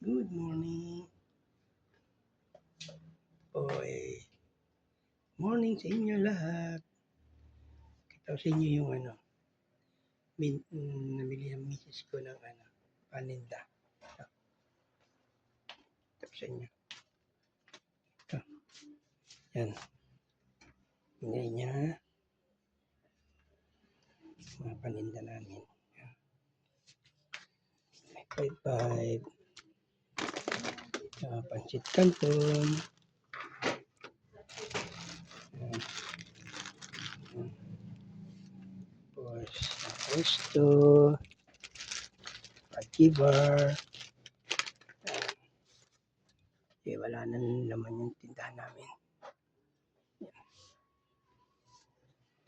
Good morning. Oy, morning sa inyo lahat. Kita ko sa inyo yung namili ng misis ko ng paninda. Kita ko sa inyo. Ito. Yan. Ingay niya. Mga paninda namin. Yan. 5-5. Pansit canton. Yan. Tapos, resto. Pajibar. Eh, wala na naman yung tindahan namin. Yan.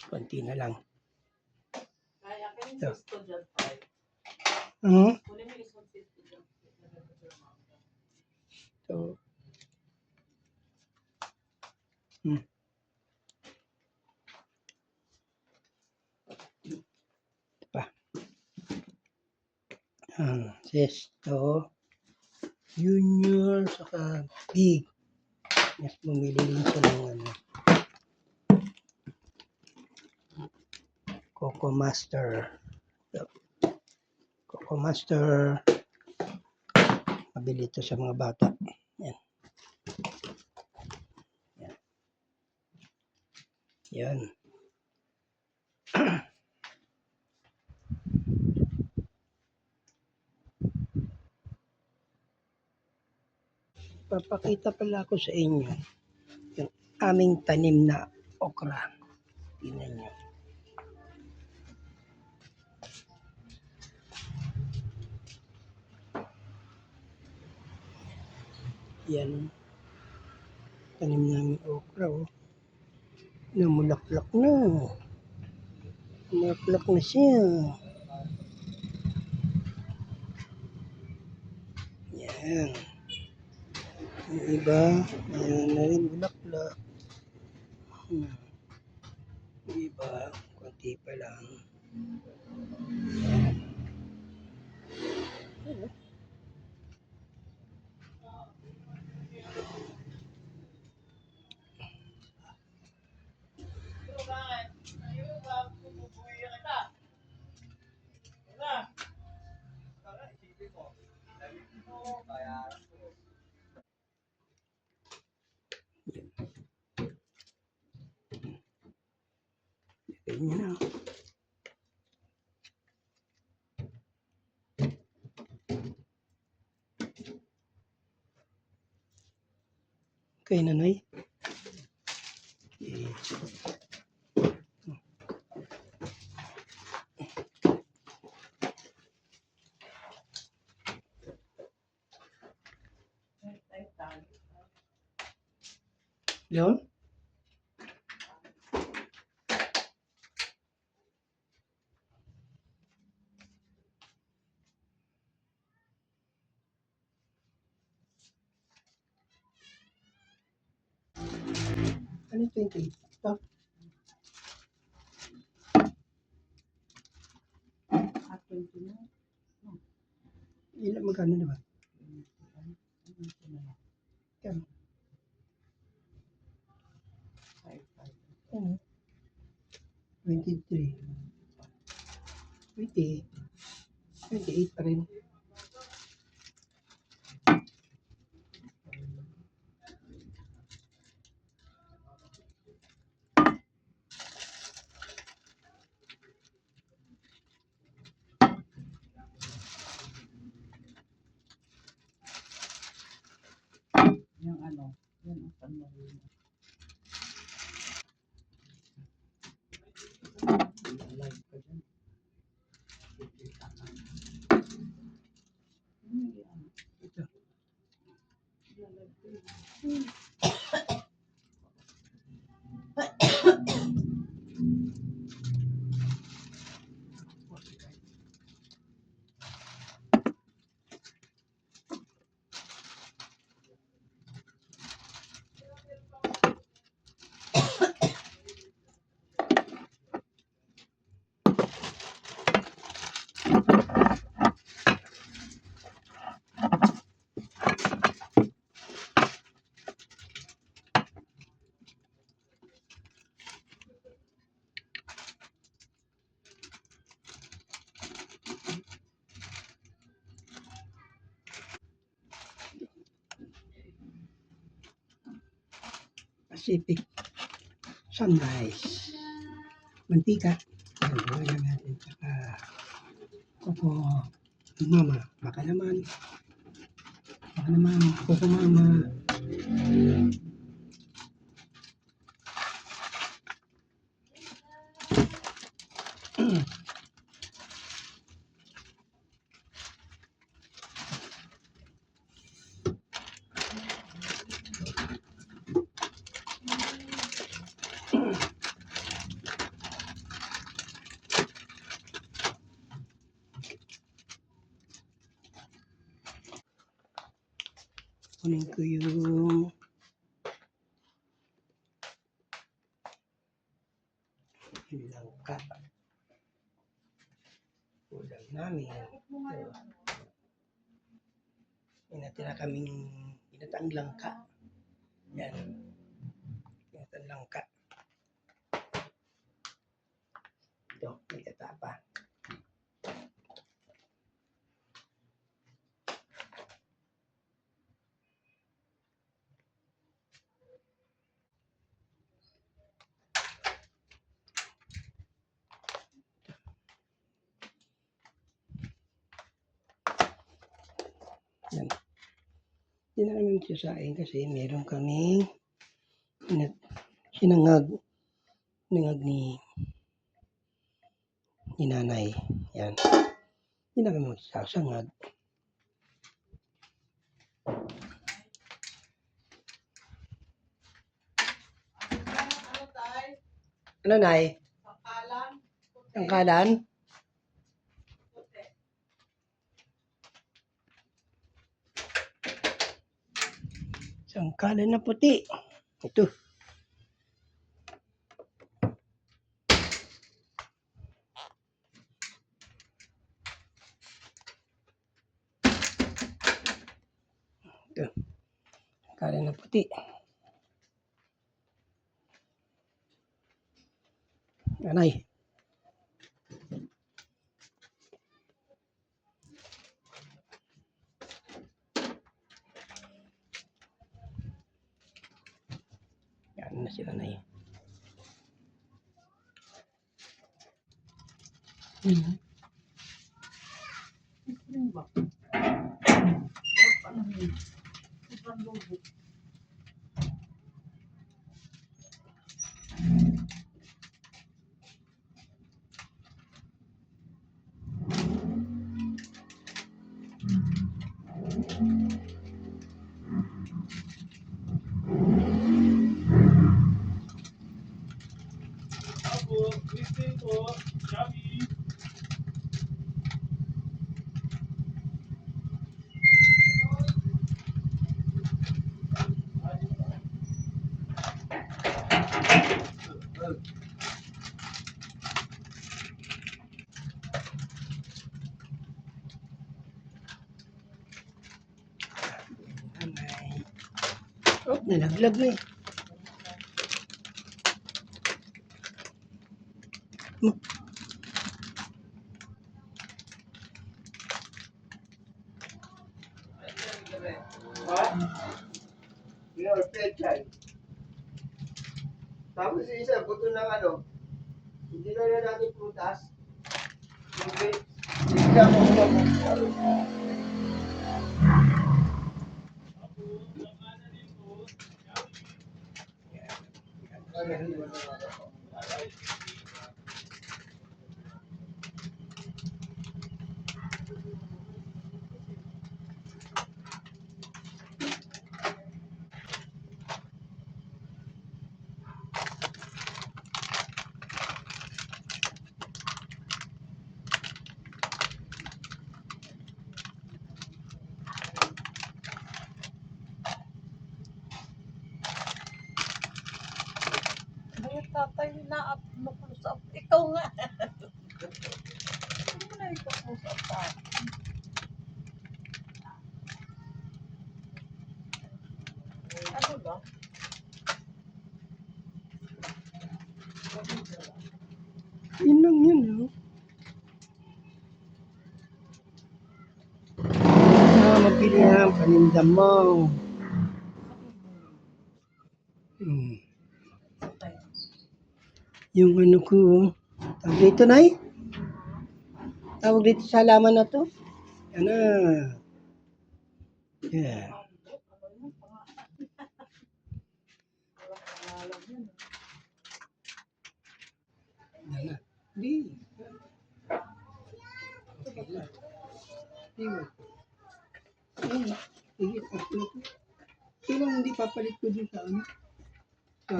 Konti na lang. Ito. Ito. Pa. Sesto. Junior. Saka big. Mas bumili rin siya ng Coco Master. Coco Master. Mabili ito sa mga bata. Yan. Yan. Yan. Papakita pala ako sa inyo yung aming tanim na okra. Tingnan nyo. Yan. Tanim namin okra. Oh. Namulaklak na. Namulaklak na siya. Yan. Yung iba, ayan na rin bulaklak. Yung iba, konti pa lang. Ganyan na. Okay, Nanoy. Okay. Leon? Ano ito yung tape? Ito? Ilan magkano na ba? Kano? Ano? 23. 28. 28 pa rin. Yung yan ang panahon. Live ka dyan. Ito. Pacific Sunrise. Mantika. Yan, lagyan natin. Saka Coco Mama. Baka naman. Coco Mama. Kunin ko yung langka. Ulam namin. May natira kaming pinatang langka. Yan. Pinatang langka. Ito, may katapa. Yan. Hindi na kami magsasain kasi meron kaming sinangag ni nanay. Yan. Hindi na kami magsasangag. Ano tay? Ano, Nay? Pakalan? Tangkalan? Puti. Tangkalan na puti. Ito. Ito. Tangkalan na puti. Anay. Yan na sila, Nay. Ano ba? Ano yun? Sobrang lubo. Apo, Christine po, Gabi. Anay. Oh, nalaglag na eh. Ha? Yung pechay. Tapos yung isa, buto ng ano. Hindi na natin prutas. Hindi. Hindi ako Bakit tatay na-close up? Ikaw nga. Hindi mo na i-close up pa. Ano ba? Yun lang yun, no? Mabili ang paninda mo. Yung ano ko, tawag dito, Nay? Tawag dito sa halaman na to? Yan na. Yeah. Yan na. Di. Okay na. Di mo. Ayun. Sige, tapos na to. Kailan hindi papalit ko dun sa ano? Sa,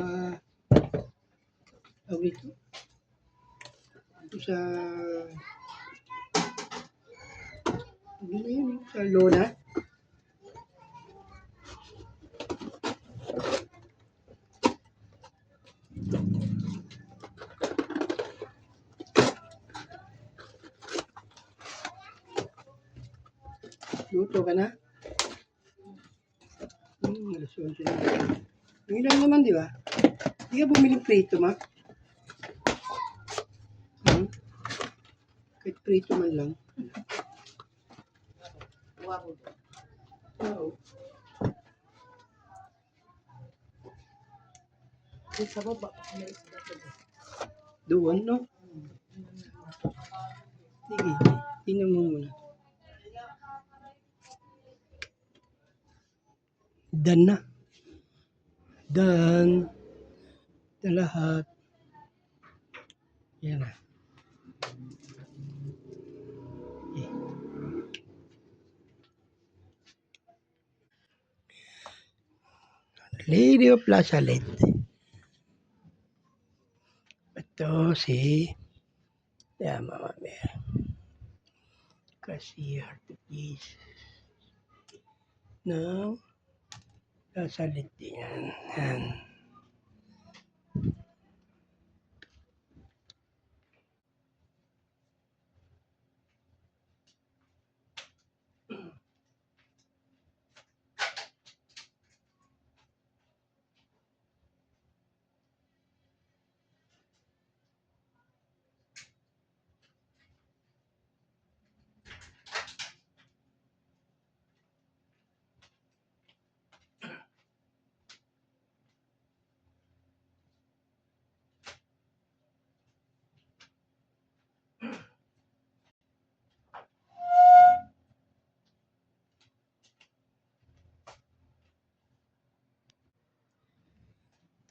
tawag dito? Sa, ano na yun, sa lona. Luto ka na? Alas 11 na. Yung lang naman, di ba? Hindi ka bumili prito, ma? Kahit prito man lang. Oo. Sa baba, may isda ko doon. Doon, no? Sige, tingnan mo muna. Dan na. Dan. Na lahat. Yan na. Okay. Lady of La Salette. Ito si Mama Bear. Kasi artipis ng La Salette yan. Yan.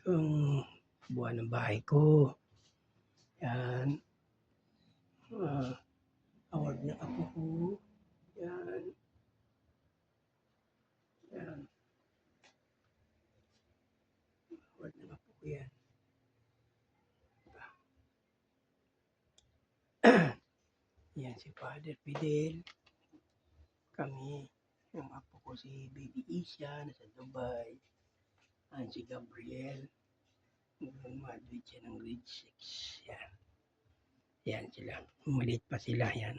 Itong buwan ng bahay ko. Yan. Award na ako ko. Yan. Yan. Award na ako ko yan. Yan si Father Fidel. Kami. Yung apo ko si Baby Isha nasa Dubai. Yan si Gabriel. Graduate siya ng grade 6. Yan. Yan sila. Maliit pa sila yan.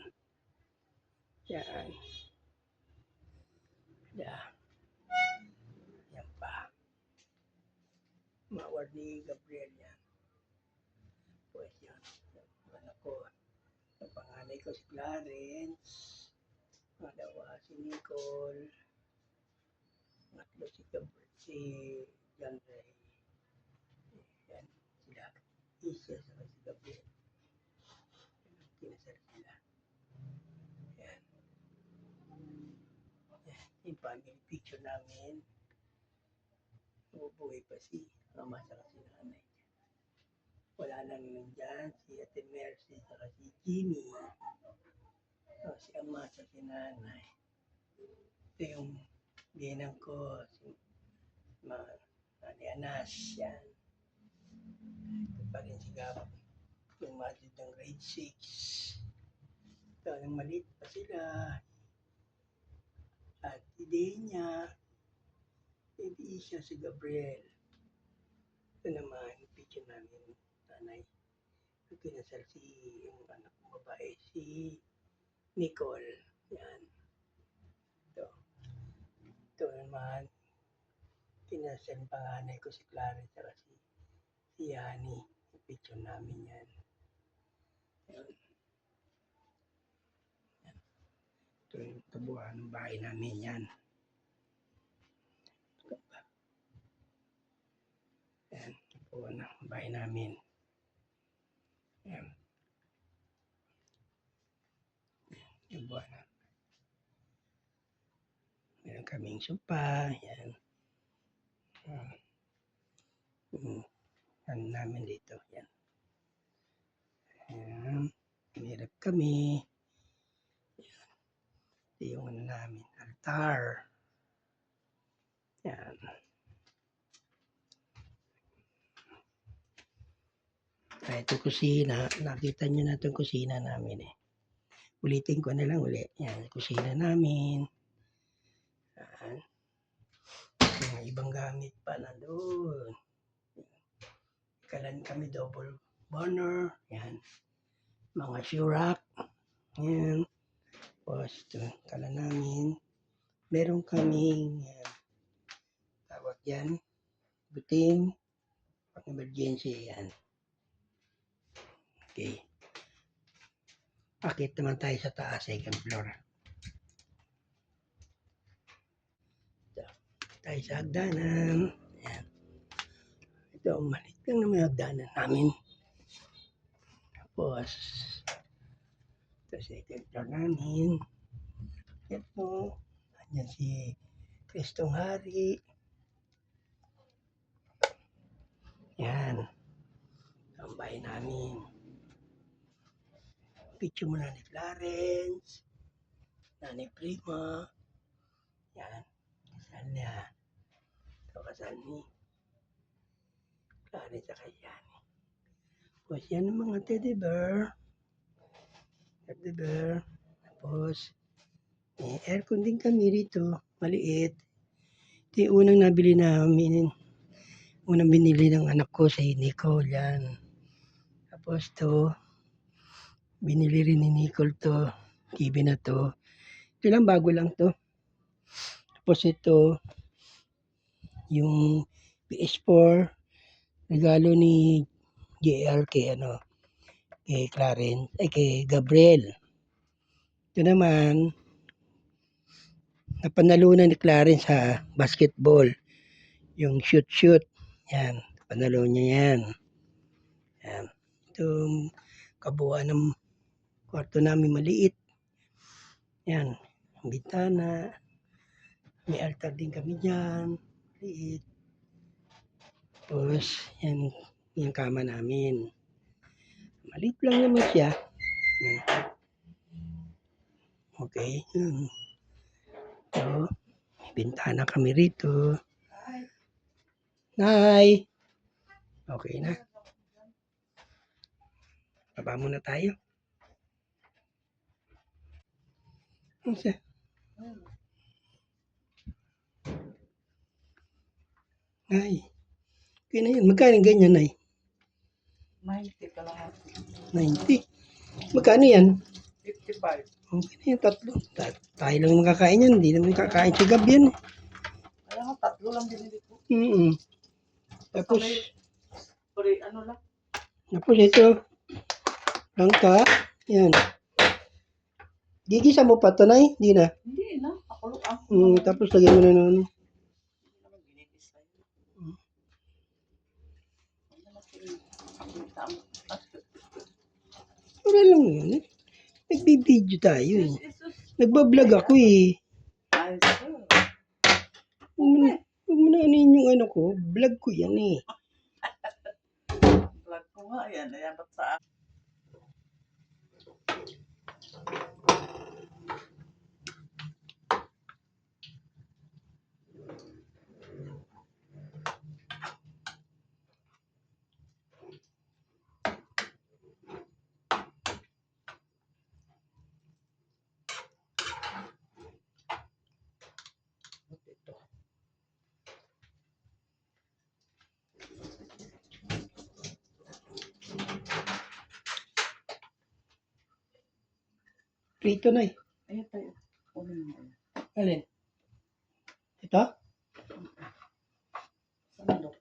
Yan. Yan. Yan pa. Maward ni Gabriel yan. Pues yan. Anak ko. Ang panganay ko si Clarence. Pangalawa si Nicole. Pangatlo si Gabriel. Si John Ray. Yan. Sila. Isa sa si Gabriel. Kinasal sila. Yan. Yan. Yung family picture namin. Bubuhay pa si mama sa si nanay. Wala lang nandyan si Ate Mercy saka si Jimmy. Si ama sa si nanay. Ito yung ginang ko. Si Nanay Anas. Yan. Ito pa rin si Gab. Yung matid ng grade 6. Ito yung maliit pa sila. At Idenya. Hindi siya si Gabriel. Ito naman, picture namin, nanay. Kinasal si yung anak ko babae, si Nicole. Yan. Ito. Ito naman, kinasal panganay ko si Clarence at si Yani. Picture namin yan. Yan. Yan. Ito yung tabuhan ng bahay namin yan. Yan, tabuhan ng bahay namin. Diba? Meron kaming sopa. Yan. Ano namin dito. Yan. Yan. Hirap kami. Ito yung ano namin. Altar. Yan. Ito kusina. Nakita nyo na itong kusina namin eh. Ulitin ko na lang ulit. Yan. Kusina namin. Yan. Mga ibang gamit pa na doon. Kalan kami double burner. Yan. Mga shoe rack. Yan. Tapos ito. Kalan namin. Meron kaming tawag yan. Buting. Pang emergency. Yan. Okay. Akit naman tayo sa taas. Second floor. Ito. Tayo sa hagdanan. Yan. Ito, malit lang naman yung hagdanan namin. Tapos, ito second floor namin. Ito, andyan si Kristong Hari. Yan. Ang bahay namin. Picture mo na ni Clarence. Nanay Prima. Yan. Kasal niya. Ito kasal ni Clarence sa kayani. Tapos yan ang mga teddy bear. Teddy bear. Tapos, may aircon din kami rito. Maliit. Ito yung unang nabili namin. Unang binili ng anak ko sa Nicole. Yan. Tapos to, binili rin ni Nicole to. TV na to. Ito lang, bago lang to. Tapos ito, yung PS4, regalo ni JR kay kay Clarence, kay Gabriel. Ito naman, napanalunan ni Clarence sa basketball. Yung shoot. Yan, panalo niya yan. Yan. Itong kabuuan ng kwarto namin maliit. Yan, ang bintana. May altar din kami dyan. Maliit. Tapos, yan, yung kama namin. Maliit lang naman siya. Yan. Okay. Yan. So, may bintana kami rito. Nay! Okay na. Baba muna tayo. Ano siya? Nay. Okay na yan. Magkano ganyan, Nay? 90 ka lang. 90. Magkano yan? 55. Okay na yan, tatlo. Tayo lang makakain yan. Hindi naman kakain si Gab yan. Kaya nga, 3 lang binili ko. Tapos, Ano lang? tapos ito. Langka. Yan. Gigisa mo pa ito, Nay? Hindi na. Hindi na. Ako lang. Tapos lagyan mo na ng wala lang yun eh. Nagbibideo tayo eh. Nagbablog ako eh. Huwag mo na anin yung ano ko. Vlog ko yan eh. Vlog ko nga. Ayan. Ayan. Ba't sa Prito na eh. Ayan tayo. Kunin mo. Alin? Ito? Sandok.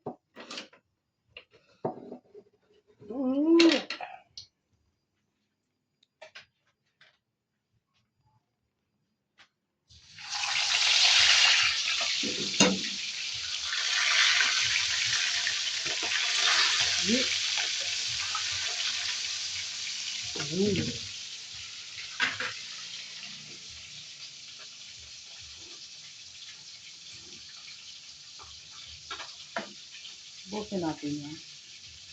Bukin natin yan.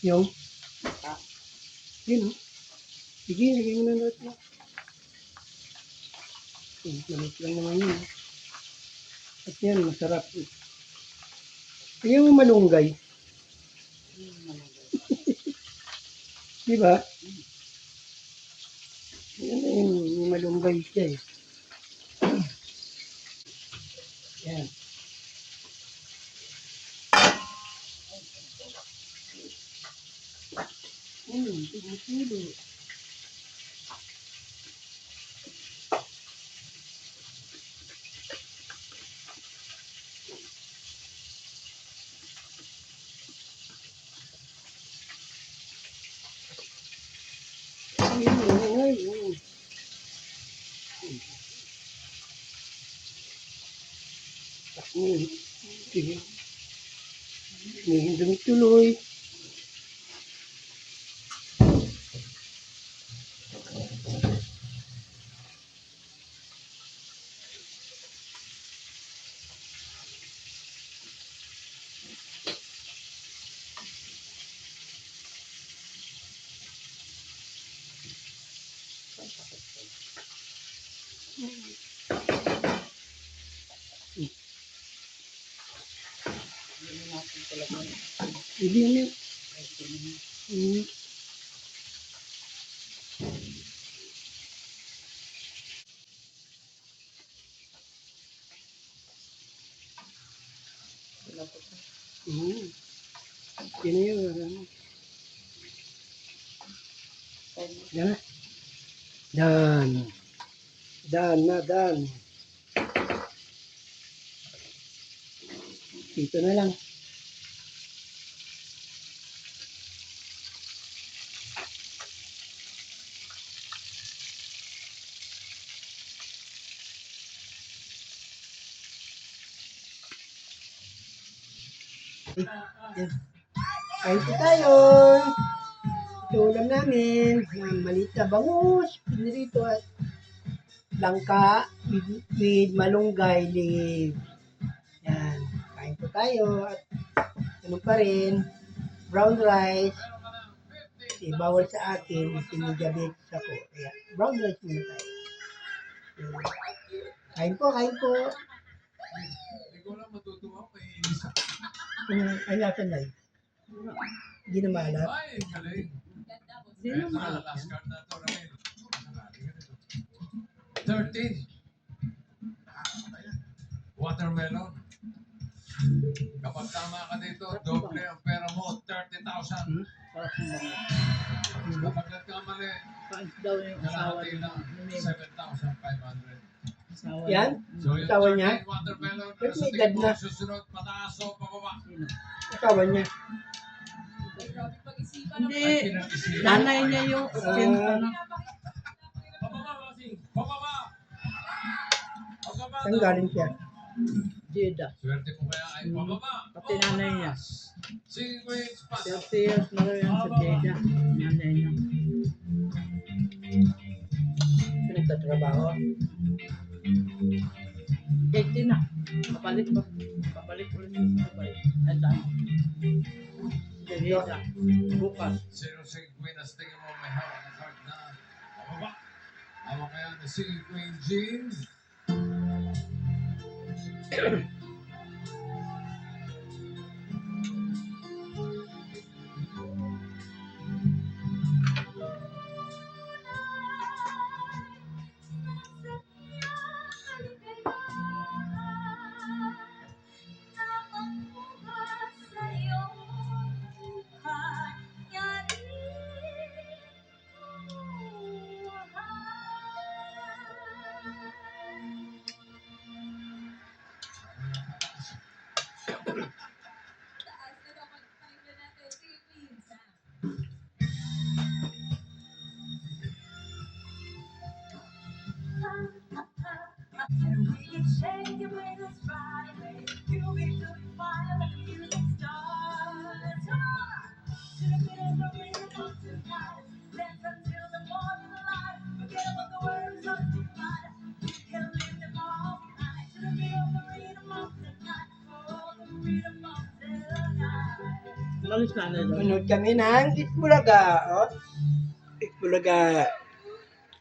Yung, Ah, yun oh. Sige, lagay mo na lahat mo. Malit lang naman yun. At yan, masarap. Lagyan mo malunggay. malunggay. Di ba? Yan na yun, may malunggay siya eh. Yan. Tigil-tigil. Ayun. Sige. May tuloy. Hindi natin talaga. Hindi yun yun. Ito naman. Hmm. Wala pa pa. Yun na yun. Ano. Yan na. Dan. Dan na, dan. Dito na lang. Yan. Kain po tayo. Ito ulam namin. Maliit na bangus. Pinirito at langka with malunggay leaf. Yan. Kain po tayo. At ano pa rin, brown rice. Kasi bawal sa akin. Kasi may diabetes ako. Kaya brown rice muna tayo. Yan. Kain po, kain po. Ikaw lang matutuwa kay Elisa. Ay, nasa na yun. Hindi na maalat. Ay, galing. Hindi Ito naman na, maalat last yan. card na to, Ramil. 13. Watermelon. Kapag tama ka dito, doble ang pera mo, 30,000. Parang mga. Kapag nagkamali, Kain daw yung asawa kalahati niya. lang, 7,500. Asawa Yan? So yung Asawa niya? 13 watermelon, Ba't sa may tingin edad mo, na? susunod, pataas o pababa? Sino? Asawa niya. Hindi. Ay, pinag-isipan. Nanay niya yung sento na. Pababa, Bossing. Pababa! Pababa Saan daw. galing siya? Jeddah. Swerte ko kaya ay pababa. Pati nanay niya. Si Queens Pass. 30 years na rin yan sa Jeddah. Nanay niya. Pinagtatrabaho. 80 na. Kapalit pa. Kapalit ulit sa Dubai. Ang dami. Sa Jeddah. Bukas. Sino si Queen as tingin mo may hawak na card na pababa? Hawak kaya na si Queen Jean. Malis na na daw. Manood kami ng Itbulaga. Oh. Itbulaga.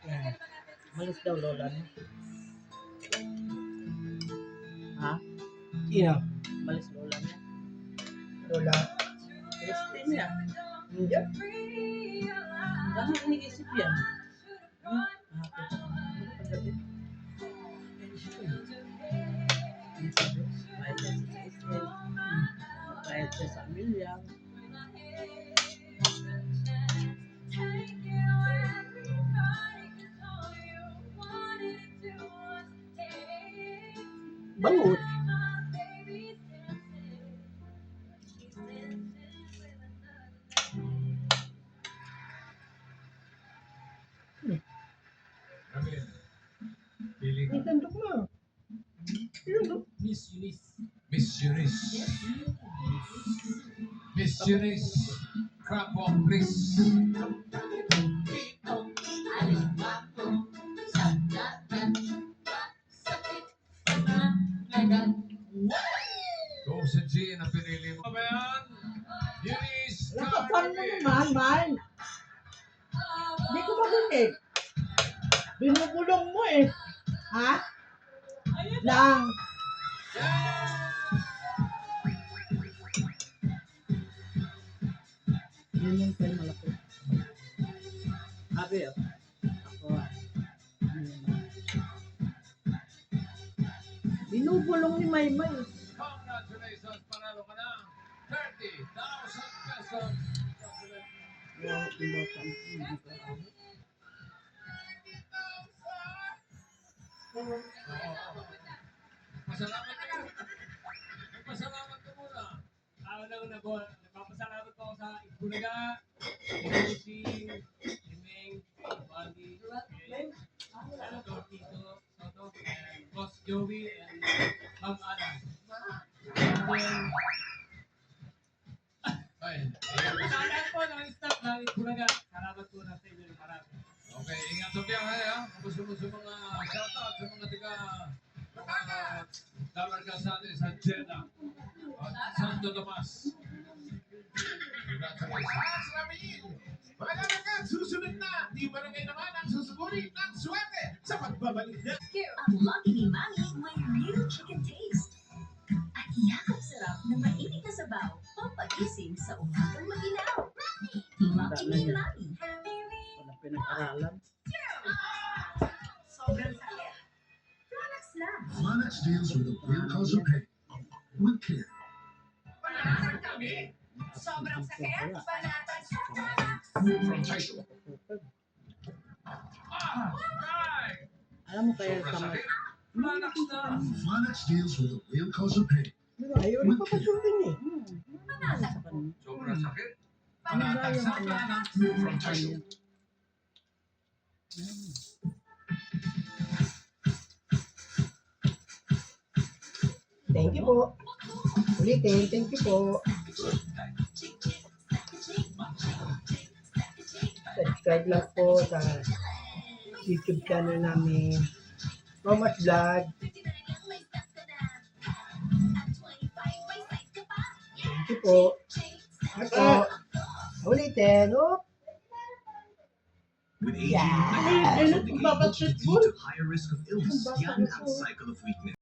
Yan. Malis daw lola niya. Ha? Sino? Malis lola niya. Lola. Christine niya. Hindi. Dami iniisip yan. Paggabi. Kahit yan sa Israel. Kahit yan sa Amelia. Bangot. Ramil. Piling. May tandok mo. Tandok. Miss Eunice. Miss Eunice. Crap on, please. Go sa Jean ang pinili mo. Ba yan? Eunice. Lakasan mo naman, man. Hindi ko marinig. Binubulong mo eh. Ha? Lang. Yun yung pen malaki. Abi, oh. Ako ah. Binubulong ni Maymay. Congratulations, panalo ka na. 30,000 pesos. Wow, iba ka. Pasalamat ka. Pasalamat ka muna. Una-una po, nagpapasalamat po ako sa Itbulaga, si Ming, Bali, Senator Tito Soto, and Boss Joey, and Ma'am Ana. And Ay, then, sa lahat po ng staff ng Itbulaga, salamat po na sa inyo ng marami. okay, ingat sa biyahe ha. Gusto mo sa mga shoutout sa mga tiga Talarga sa atin sa Jeddah at Santo Tomas. Congratulations. Paalala ka, susunod na! Di barangay naman ang susuguri ng swerte sa pagbabalik na Here, ang lucky ni Mami may real chicken taste. At yakap sarap na mainit na sabaw, pampagising sa umagang maginaw. Lucky ni Mami. Wala pinag-aralan. Sobrang saya. Relax lang. Flanax deals with the real cause of pain. With care. Panatan kami. Sobrang sakit. Panatan sa From Tyshaw. Right! Alam mo kaya Sobrang sa sakit. Flanax na. Flanax deals with the real cause of pain. Pero ayaw na papasukin eh. panatan. sa kanila. Sobrang sakit. Ano ba Panatag yung sa ano? Flanax. From Tyshaw. Thank you po. Ulitin, thank you po. Subscribe lang po sa YouTube channel namin. Thomas Vlog. Thank you po. Ako. Ulitin. Oh. With aging, Yeah. something age leads to higher risk of illness, young and cycle of weakness.